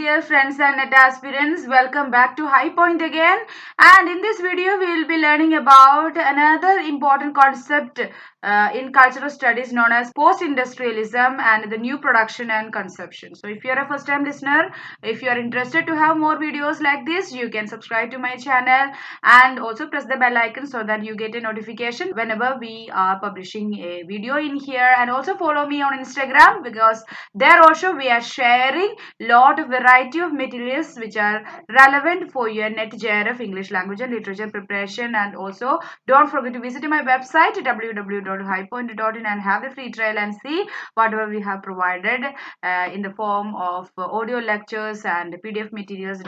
dear friends and net aspirants, welcome back to High Point again. And in this video, we will be learning about another important concept in cultural studies known as post-industrialism and the new production and consumption. So if you are a first-time listener, if you are interested to have more videos like this, you can subscribe to my channel and also press the bell icon so that you get a notification whenever we are publishing a video in here. And also follow me on Instagram, because there also we are sharing lot of variety of materials which are relevant for your net JRF English language and literature preparation. And also don't forget to visit my website www.highpoint.in and have the free trial and see whatever we have provided in the form of audio lectures and PDF materials,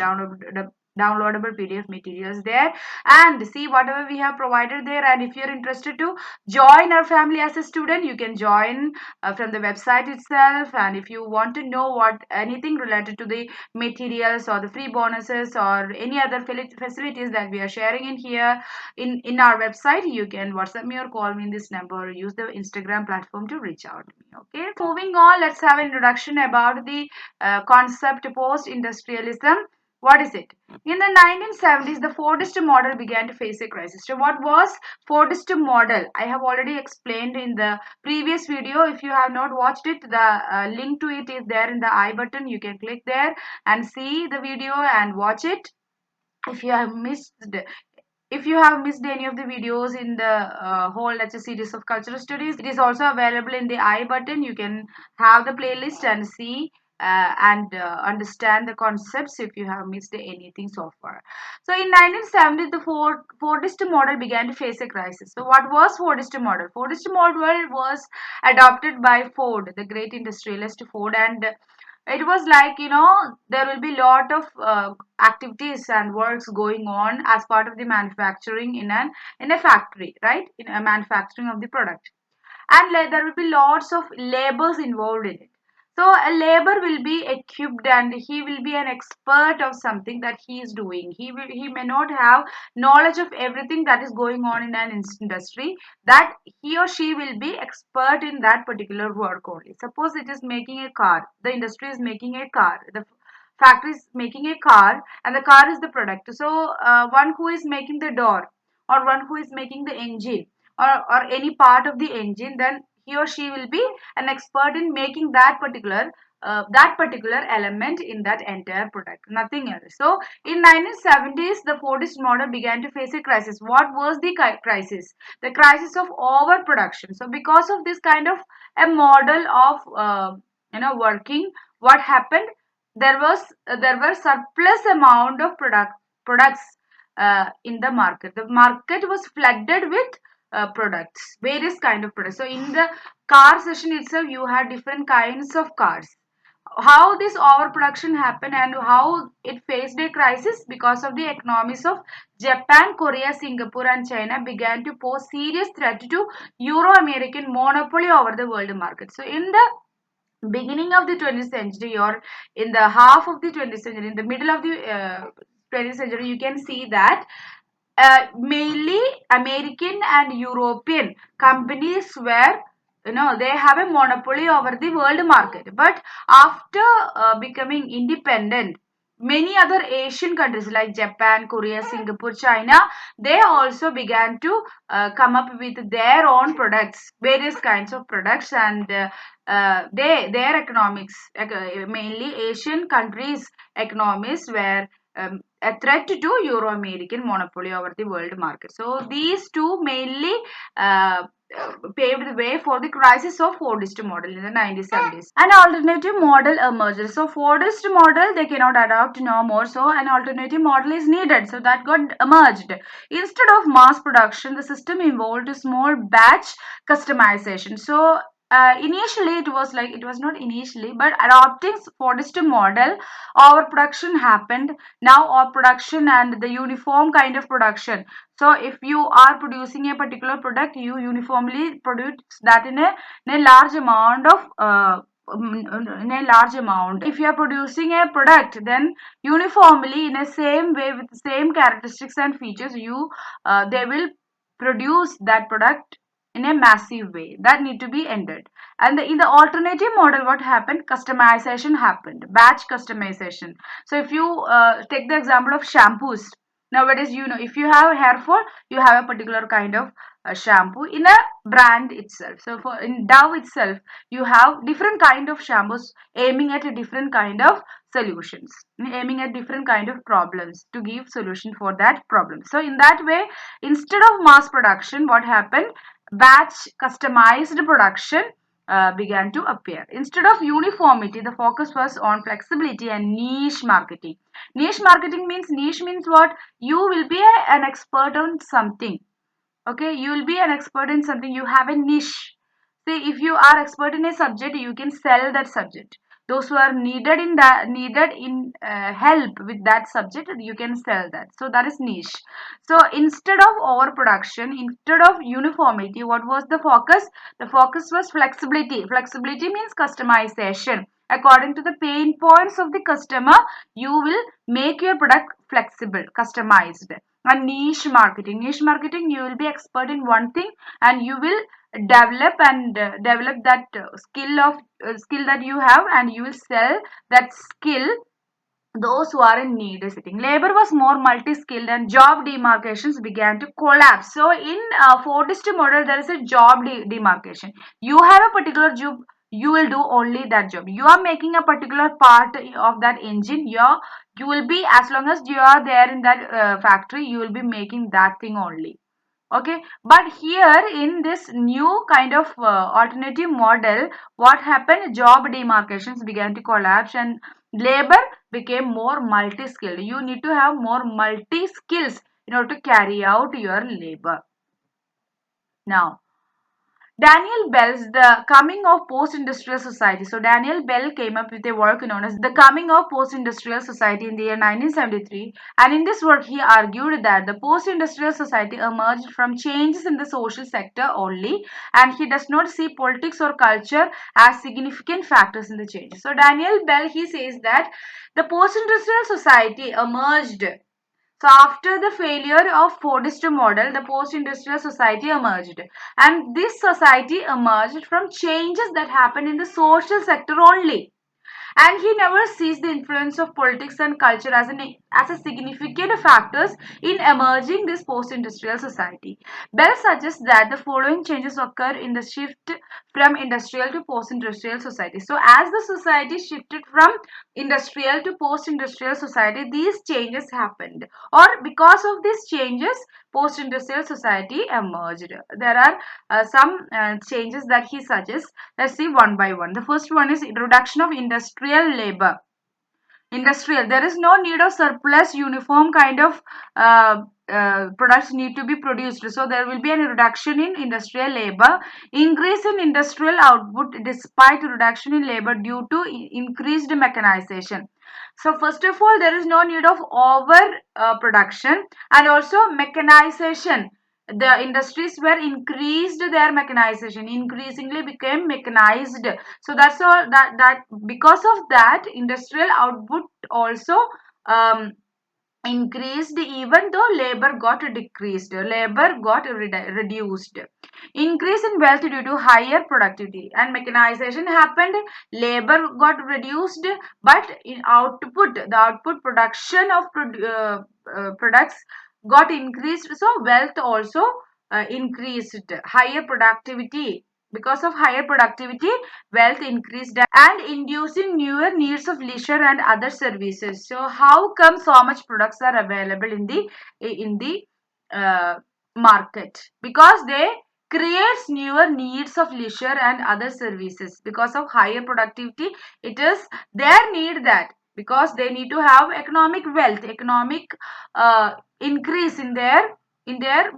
downloadable PDF materials there, and see whatever we have provided there. And if you're interested to join our family as a student, you can join from the website itself. And if you want to know what anything related to the materials or the free bonuses or any other facilities that we are sharing in here in our website, you can WhatsApp me or call me in this number or use the Instagram platform to reach out to me. Okay, moving on, let's have an introduction about the concept post-industrialism. What is it? In the 1970s, the Fordist model began to face a crisis. So what was Fordist model? I have already explained in the previous video. If you have not watched it, the link to it is there in the I button. You can click there and see the video and watch it. If you have missed any of the videos in the whole series of cultural studies, it is also available in the I button. You can have the playlist and see understand the concepts if you have missed anything so far. So in 1970, the Fordist model began to face a crisis. So what was Fordist model? Fordist model was adopted by Ford, the great industrialist Ford, and it was like, there will be lot of activities and works going on as part of the manufacturing in a factory, right, in a manufacturing of the product. And there will be lots of labors involved in it. So a labor will be equipped and he will be an expert of something that he is doing. He may not have knowledge of everything that is going on in an industry, that he or she will be expert in that particular work only. Suppose it is making a car, the industry is making a car, the factory is making a car, and the car is the product. So one who is making the door, or one who is making the engine, or any part of the engine, then he or she will be an expert in making that particular element in that entire product, nothing else. So in 1970s, the Fordist model began to face a crisis. What was the crisis? The crisis of overproduction. So because of this kind of a model of working, what happened? There were surplus amount of products in the market. The market was flooded with products, various kind of products. So in the car session itself, you had different kinds of cars. How this overproduction happened and how it faced a crisis? Because of the economies of Japan, Korea, Singapore and China began to pose serious threat to Euro-American monopoly over the world market. So in the beginning of the 20th century, or in the half of the 20th century, in the middle of the 20th century, you can see that mainly American and European companies were, they have a monopoly over the world market. But after becoming independent, many other Asian countries like Japan, Korea, Singapore, China, they also began to come up with their own products, various kinds of products. And their economics, mainly Asian countries' economies, were a threat to Euro-American monopoly over the world market. So these two mainly paved the way for the crisis of Fordist model in the 1970s. An alternative model emerged. So Fordist model they cannot adopt no more. So an alternative model is needed. So that got emerged. Instead of mass production, the system involved a small batch customization. So initially it was not initially, but adopting Fordist model, our production happened. Now our production and the uniform kind of production. So if you are producing a particular product, you uniformly produce that in a large amount of in a large amount. If you are producing a product, then uniformly in a same way with the same characteristics and features, they will produce that product in a massive way. That need to be ended. And in the alternative model, what happened? Customization happened, batch customization. So if you take the example of shampoos, nowadays, if you have hair fall, you have a particular kind of shampoo in a brand itself. So for in Dove itself, you have different kind of shampoos aiming at a different kind of solutions, aiming at different kind of problems to give solution for that problem. So in that way, instead of mass production, what happened? Batch customized production began to appear. Instead of uniformity, the focus was on flexibility and niche marketing. Niche means what? You will be an expert on something. Okay, you will be an expert in something. You have a niche. See, if you are expert in a subject, you can sell that subject. Those who are needed in help with that subject, you can sell that. So that is niche. So instead of overproduction, instead of uniformity, what was the focus? The focus was flexibility. Flexibility means customization. According to the pain points of the customer, you will make your product flexible, customized. And niche marketing, you will be expert in one thing, and you will develop that skill that you have, and you will sell that skill those who are in need is sitting. Labor was more multi-skilled and job demarcations began to collapse. So in Fordist model, there is a job demarcation. You have a particular job, you will do only that job. You are making a particular part of that engine. You will be, as long as you are there in that factory, you will be making that thing only. Okay, but here in this new kind of alternative model, what happened? Job demarcations began to collapse and labor became more multi-skilled. You need to have more multi-skills in order to carry out your labor. Now, Daniel Bell's The Coming of Post-Industrial Society. So Daniel Bell came up with a work known as The Coming of Post-Industrial Society in the year 1973. And in this work, he argued that the post-industrial society emerged from changes in the social sector only, and he does not see politics or culture as significant factors in the change. So Daniel Bell, he says that the post-industrial society emerged. So after the failure of Fordist model, the post-industrial society emerged. And this society emerged from changes that happened in the social sector only. And he never sees the influence of politics and culture as a significant factors in emerging this post-industrial society. Bell suggests that the following changes occur in the shift from industrial to post-industrial society. So as the society shifted from industrial to post-industrial society, these changes happened, or because of these changes, post-industrial society emerged. There are some changes that he suggests. Let's see one by one. The first one is introduction of industrial labor. Industrial, there is no need of surplus uniform kind of products need to be produced. So there will be a reduction in industrial labor, increase in industrial output despite reduction in labor due to increased mechanization. So first of all, there is no need of over production, and also mechanization. The industries were increased their mechanization, increasingly became mechanized. So that's all that because of that industrial output also um, increased, even though labor got decreased, labor got reduced. Increase in wealth due to higher productivity and mechanization happened, labor got reduced, but in output, the output production of products got increased, so wealth also increased. Higher productivity, because of higher productivity, wealth increased and inducing newer needs of leisure and other services. So how come so much products are available in the market? Because they creates newer needs of leisure and other services. Because of higher productivity, it is their need, that because they need to have economic wealth, economic increase in their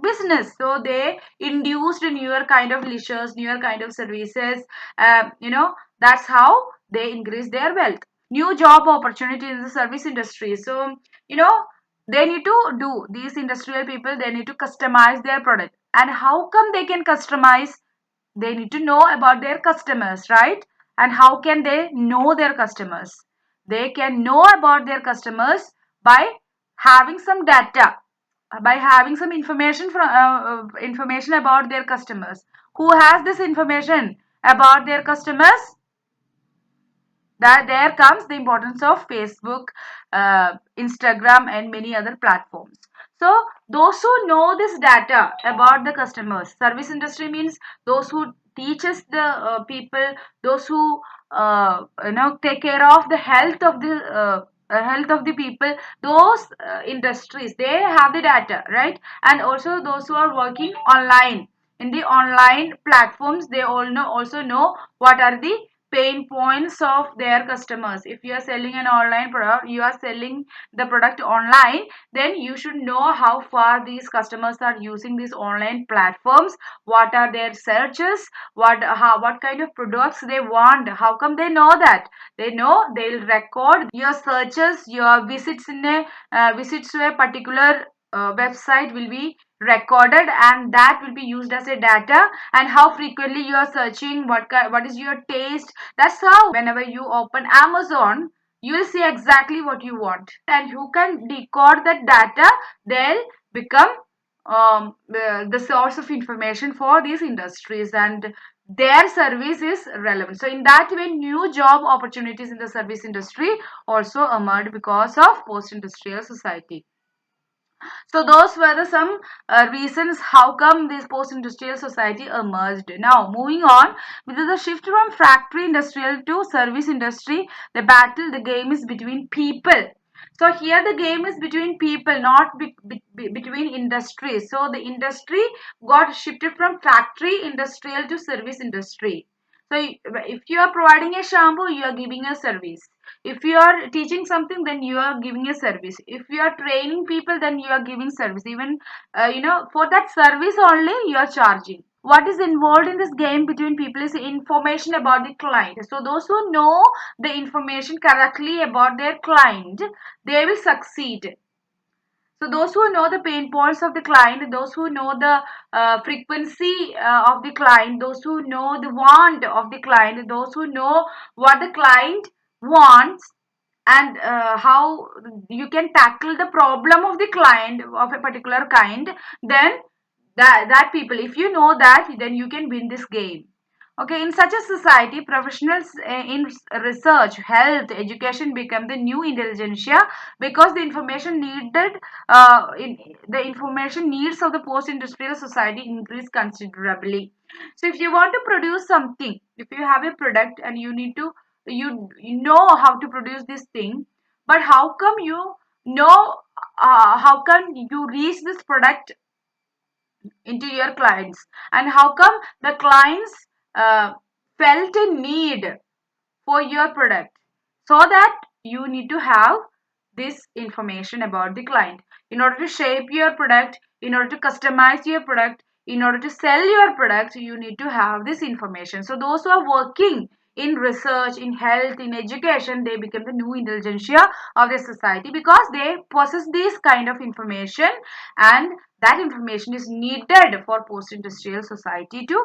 business, so they induced newer kind of leisures, newer kind of services. That's how they increase their wealth. New job opportunities in the service industry. So you know they need to do, these industrial people, they need to customize their product. And how come they can customize? They need to know about their customers, right? And how can they know their customers? They can know about their customers by having some data, by having some information about their customers. Who has this information? about their customers, that there comes the importance of Facebook, Instagram, and many other platforms. So those who know this data about the customers, service industry means those who teaches the people, those who take care of the health of the people, those industries, they have the data, right? And also those who are working online in the online platforms, they all know, also know what are the pain points of their customers. If you are selling an online product, you are selling the product online, then you should know how far these customers are using these online platforms, what are their searches, what kind of products they want. How come they know that? They know, they'll record your searches, your visits in a visits to a particular website will be recorded, and that will be used as a data. And how frequently you are searching, what is your taste. That's how whenever you open Amazon, you will see exactly what you want. And who can decode that data, they'll become the source of information for these industries, and their service is relevant. So in that way, new job opportunities in the service industry also emerged because of post-industrial society. So those were the some reasons how come this post-industrial society emerged. Now moving on, with the shift from factory industrial to service industry, the game is between people. So here the game is between people, not between industries. So the industry got shifted from factory industrial to service industry. So if you are providing a shampoo, you are giving a service. If you are teaching something, then you are giving a service. If you are training people, then you are giving service. Even for that service only you are charging. What is involved in this game between people is information about the client. So those who know the information correctly about their client, they will succeed. So those who know the pain points of the client, those who know the frequency of the client, those who know the want of the client, those who know what the client wants, and how you can tackle the problem of the client of a particular kind, then that people, if you know that, then you can win this game. Okay, in such a society, professionals in research, health, education become the new intelligentsia, because the information needed, the information needs of the post-industrial society increase considerably. So if you want to produce something, if you have a product and you need to, you know how to produce this thing, but how come you know, how come you reach this product into your clients, and how come the clients uh, felt a need for your product? So that you need to have this information about the client in order to shape your product, in order to customize your product, in order to sell your product. You need to have this information. So those who are working in research, in health, in education, they become the new intelligentsia of the society, because they possess this kind of information, and that information is needed for post-industrial society to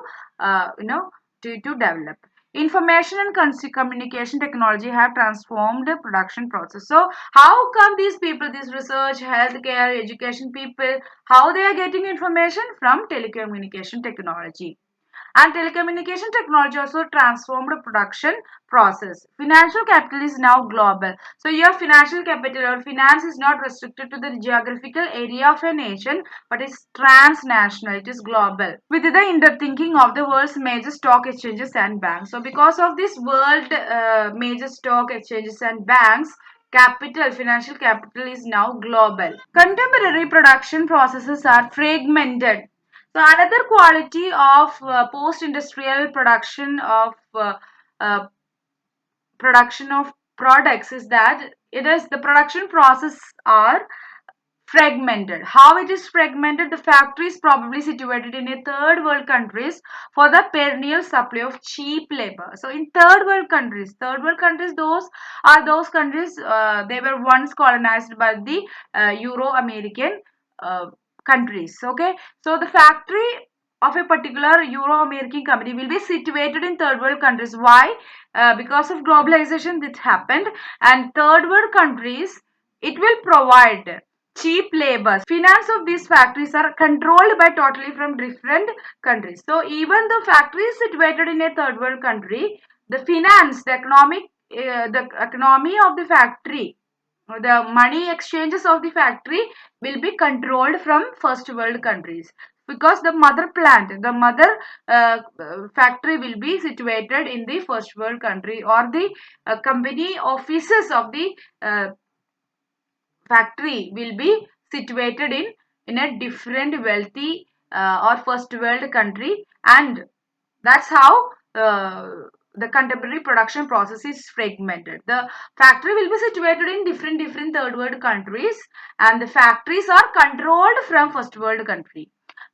to develop. Information and communication technology have transformed the production process. So how come these people, these research, healthcare, education people, how they are getting information? From telecommunication technology. And telecommunication technology also transformed the production process. Financial capital is now global. So your financial capital or finance is not restricted to the geographical area of a nation, but is transnational, it is global, with the interthinking of the world's major stock exchanges and banks. So because of this world major stock exchanges and banks, financial capital is now global. Contemporary production processes are fragmented. So another quality of post-industrial uh, production of products is that it is the production process are fragmented. How it is fragmented? The factory is probably situated in a third world countries for the perennial supply of cheap labor. So in third world countries, those are those countries, they were once colonized by the Euro American uh, countries. Okay, so the factory of a particular Euro American company will be situated in third world countries. Why? Because of globalization that happened, and third world countries, it will provide cheap labor. Finance of these factories are controlled by totally from different countries. So even the factory is situated in a third world country, the finance, the economy of the factory, the money exchanges of the factory will be controlled from first world countries, because the mother plant, the mother factory will be situated in the first world country, or the company offices of the factory will be situated in a different wealthy or first world country, and that's how the contemporary production process is fragmented. The factory will be situated in different third world countries, and the factories are controlled from first world country.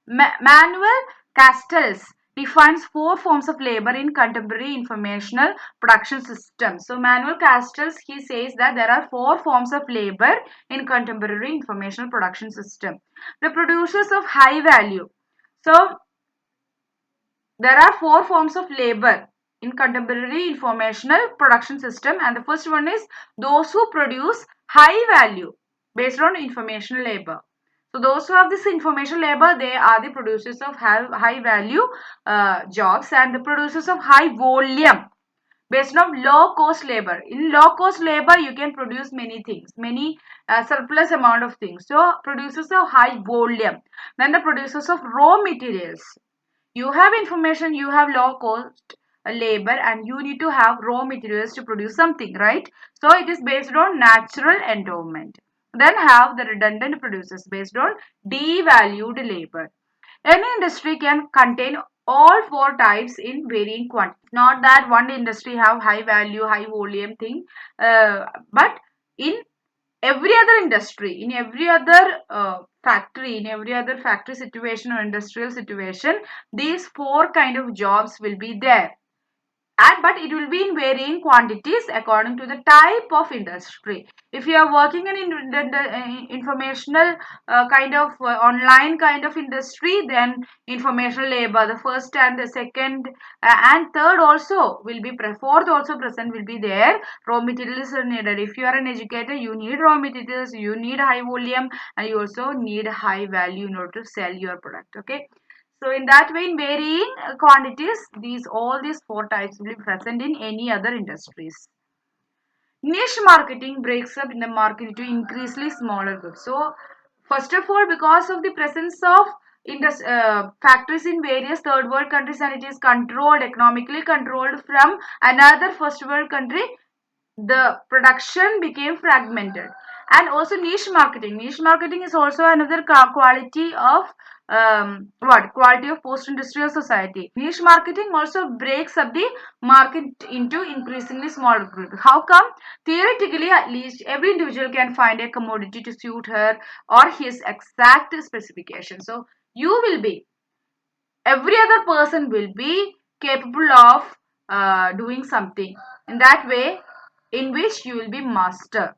Manuel Castells defines four forms of labor in contemporary informational production systems. So Manuel Castells, he says that there are four forms of labor in contemporary informational production system. The producers of high value. So there are four forms of labor in contemporary informational production system, and the first one is those who produce high value based on informational labor. So those who have this information labor, they are the producers of high value jobs, and the producers of high volume based on low cost labor. In low cost labor, you can produce many things, many surplus amount of things. So producers of high volume. Then the producers of raw materials. You have information, you have low cost labor, and you need to have raw materials to produce something, right? So it is based on natural endowment. Then have the redundant producers based on devalued labor. Any industry can contain all four types in varying quantities. Not that one industry have high value, high volume thing, but in every other industry, in every other factory, in every other factory situation or industrial situation, these four kind of jobs will be there. But it will be in varying quantities according to the type of industry. If you are working in informational kind of online kind of industry, then informational labor, the first and the second and third also will be fourth also present will be there. Raw materials are needed. If you are an educator, you need raw materials, you need high volume, and you also need high value in order to sell your product. Okay. So in that way, in varying quantities, all these four types will be present in any other industries. Niche marketing breaks up in the market into increasingly smaller groups. So first of all, because of the presence of factories in various third world countries, and it is controlled, economically controlled from another first world country, the production became fragmented. And also niche marketing is also another quality of quality of post-industrial society. Niche marketing also breaks up the market into increasingly smaller groups. How come? Theoretically, at least every individual can find a commodity to suit her or his exact specification. So you will be, every other person will be capable of doing something in that way in which you will be master.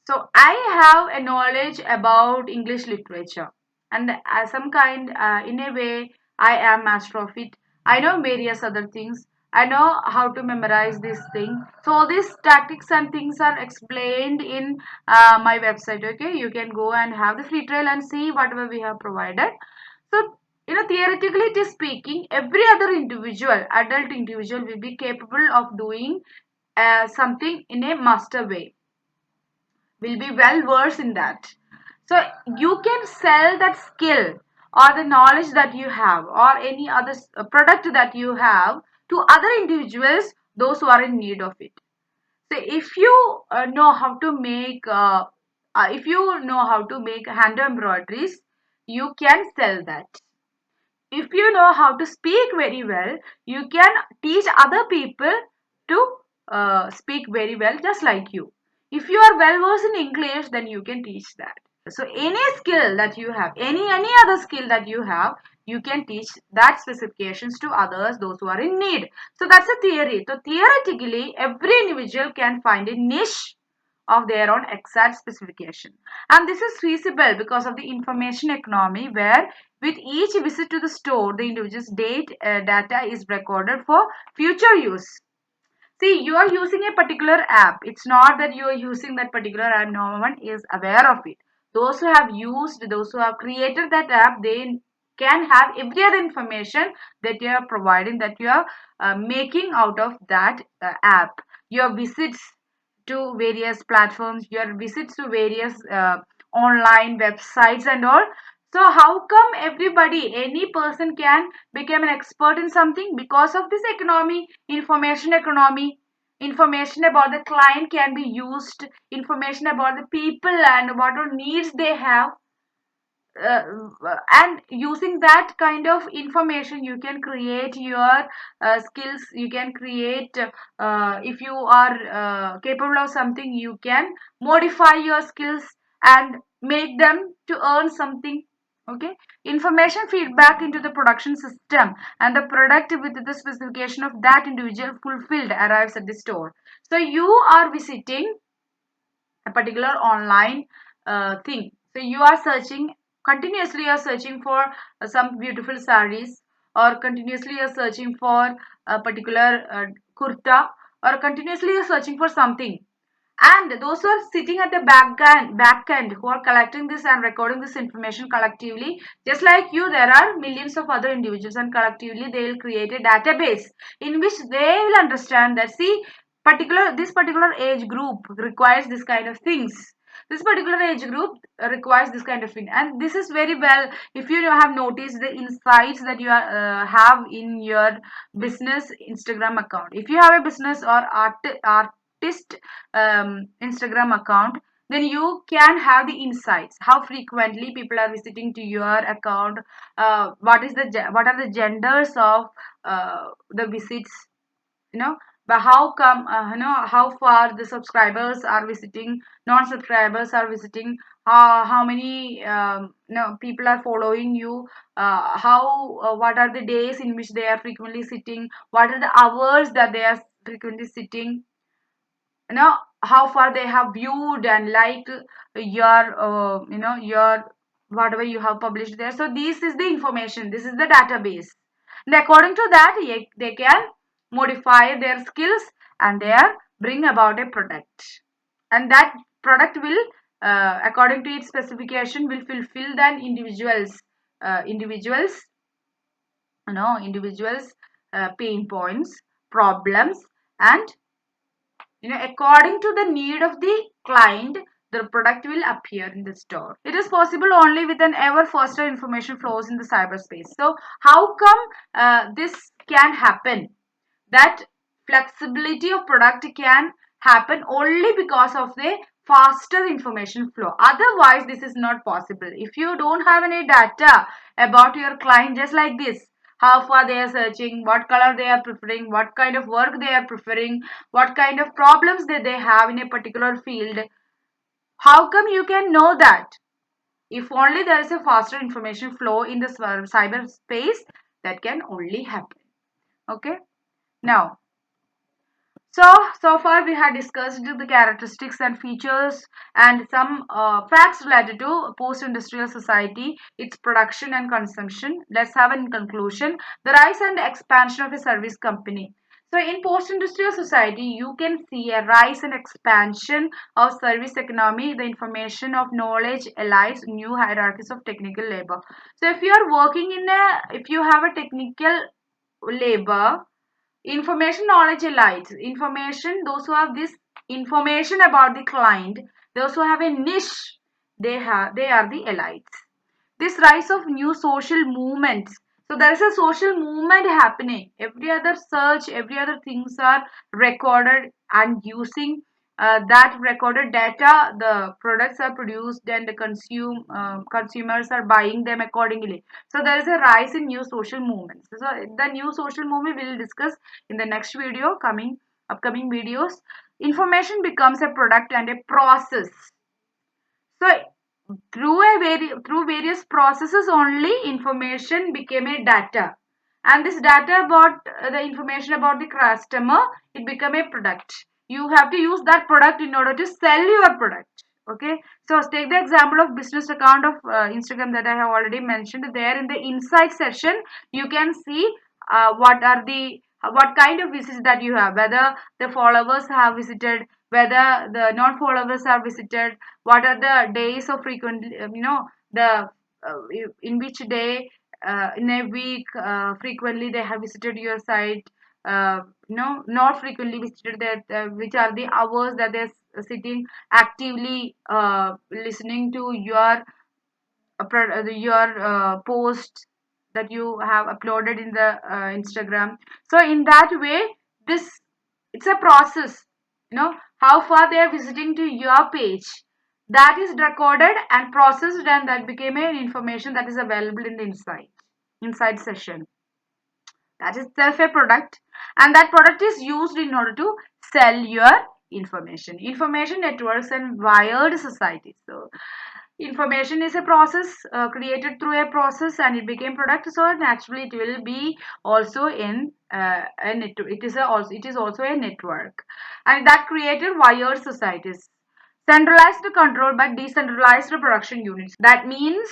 So I have a knowledge about English literature, and some kind in a way I am master of it. I know various other things. I know how to memorize this thing. So all these tactics and things are explained in my website. Okay, you can go and have the free trial and see whatever we have provided. So theoretically it is speaking, every other individual, adult individual, will be capable of doing something in a master way, will be well versed in that. So you can sell that skill or the knowledge that you have or any other product that you have to other individuals, those who are in need of it. So if you know how to make if you know how to make hand embroideries, you can sell that. If you know how to speak very well, you can teach other people to speak very well just like you. If you are well versed in English, then you can teach that. So any skill that you have, any other skill that you have, you can teach that specifications to others, those who are in need. So that's a theory. So theoretically, every individual can find a niche of their own exact specification, and this is feasible because of the information economy, where with each visit to the store, the individual's data is recorded for future use. See, you are using a particular app. It's not that you are using that particular app. No one is aware of it. Those who have used, those who have created that app, they can have every other information that you are providing, that you are making out of that app. Your visits to various platforms, your visits to various online websites and all. So how come everybody, any person can become an expert in something? Because of this economy, information economy. Information about the client can be used, information about the people and what all needs they have, uh, and using that kind of information you can create your skills. You can create, if you are capable of something, you can modify your skills and make them to earn something. Okay, information feedback into the production system, and the product with the specification of that individual fulfilled arrives at the store. So you are visiting a particular online thing. So you are searching, continuously you are searching for some beautiful sarees, or continuously you are searching for a particular kurta, or continuously you are searching for something. And those who are sitting at the back end who are collecting this and recording this information collectively, just like you, there are millions of other individuals, and collectively they will create a database in which they will understand that, see, this particular age group requires this kind of things. This particular age group requires this kind of thing, and this is very well. If you have noticed the insights that you have in your business Instagram account, if you have a business or artist Instagram account, then you can have the insights, how frequently people are visiting to your account, what are the genders of the visits, you know, but how come, how far the subscribers are visiting, non-subscribers are visiting, how many people are following you, how what are the days in which they are frequently sitting, what are the hours that they are frequently sitting, how far they have viewed and liked your your whatever you have published there. So this is the information, this is the database, and according to that they can modify their skills, and they are bring about a product, and that product will, according to its specification, will fulfill the individuals individuals pain points, problems, and according to the need of the client, the product will appear in the store. It is possible only with an ever faster information flows in the cyberspace. So how come this can happen? That flexibility of product can happen only because of the faster information flow. Otherwise this is not possible. If you don't have any data about your client, just like this, how far they are searching, what color they are preferring, what kind of work they are preferring, what kind of problems that they have in a particular field, how come you can know that? If only there is a faster information flow in the cyberspace, that can only happen. Okay, now, so far we had discussed the characteristics and features and some facts related to post-industrial society, its production and consumption. Let's have in conclusion the rise and expansion of a service company. So in post-industrial society, you can see a rise and expansion of service economy, the information of knowledge, allies, new hierarchies of technical labor. So if you are working if you have a technical labor, information knowledge elites, information, those who have this information about the client, those who have a niche, they are the elites. This rise of new social movements. So there is a social movement happening. Every other search, every other things are recorded, and using that recorded data, the products are produced and the consumers are buying them accordingly. So there is a rise in new social movements. So the new social movement we will discuss in the next video, upcoming videos. Information becomes a product and a process. So through various processes only information became a data, and this data about the information about the customer, it became a product. You have to use that product in order to sell your product. Okay, so take the example of business account of Instagram that I have already mentioned. There in the insight section you can see what kind of visits that you have, whether the followers have visited, whether the non-followers are visited, what are the days of frequent, the in which day in a week frequently they have visited your site, not frequently visited, that which are the hours that they're sitting actively listening to your post that you have uploaded in the Instagram. So in that way, this it's a process, how far they are visiting to your page, that is recorded and processed, and that became an information that is available in the inside session. That is self a product, and that product is used in order to sell your information networks and wired society. So information is a process created through a process, and it became product, so naturally it will be also in a net, it is also a network, and that created wired societies. Centralized control but decentralized production units. That means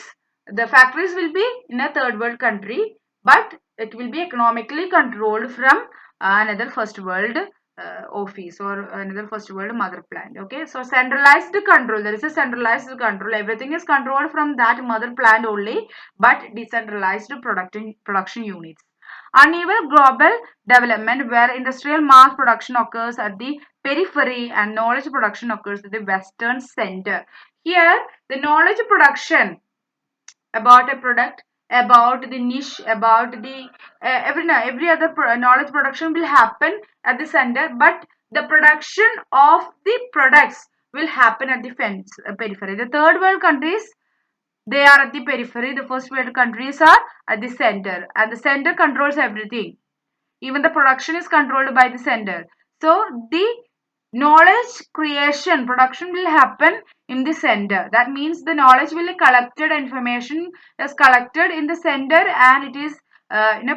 the factories will be in a third world country, but it will be economically controlled from another first world office or another first world mother plant. Okay, so centralized control, there is a centralized control, everything is controlled from that mother plant only, but decentralized production units. Uneven global development, where industrial mass production occurs at the periphery and knowledge production occurs at the western center. Here the knowledge production about a product, about the niche, about the every other knowledge production will happen at the center, but the production of the products will happen at the periphery. The third world countries, they are at the periphery, the first world countries are at the center, and the center controls everything. Even the production is controlled by the center. So the knowledge creation production will happen in the center. That means the knowledge will be collected, information is collected in the center, and it is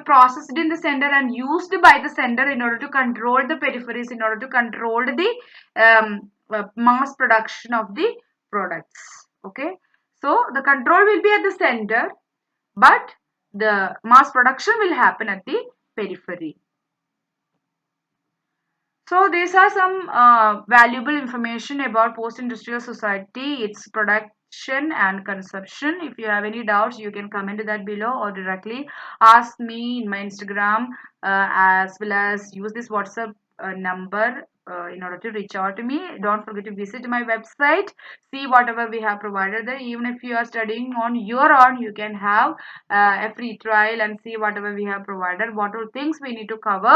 processed in the center and used by the center in order to control the peripheries, in order to control the mass production of the products. Okay, so the control will be at the center, but the mass production will happen at the periphery. So these are some valuable information about post-industrial society, its production and consumption. If you have any doubts, you can comment that below or directly ask me in my Instagram, as well as use this WhatsApp number in order to reach out to me. Don't forget to visit my website, see whatever we have provided there. Even if you are studying on your own, you can have a free trial and see whatever we have provided, what are things we need to cover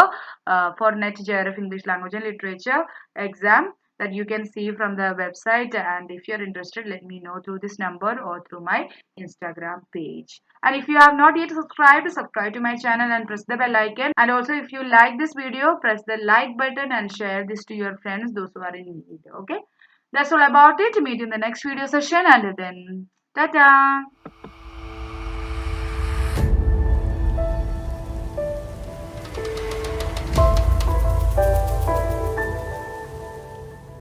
for NET JRF English Language and Literature exam, that you can see from the website. And if you're interested, let me know through this number or through my Instagram page. And if you have not yet subscribed, subscribe to my channel and press the bell icon. And also, if you like this video, press the like button and share this to your friends, those who are in need. Okay, that's all about it. Meet you in the next video session, and then ta-ta.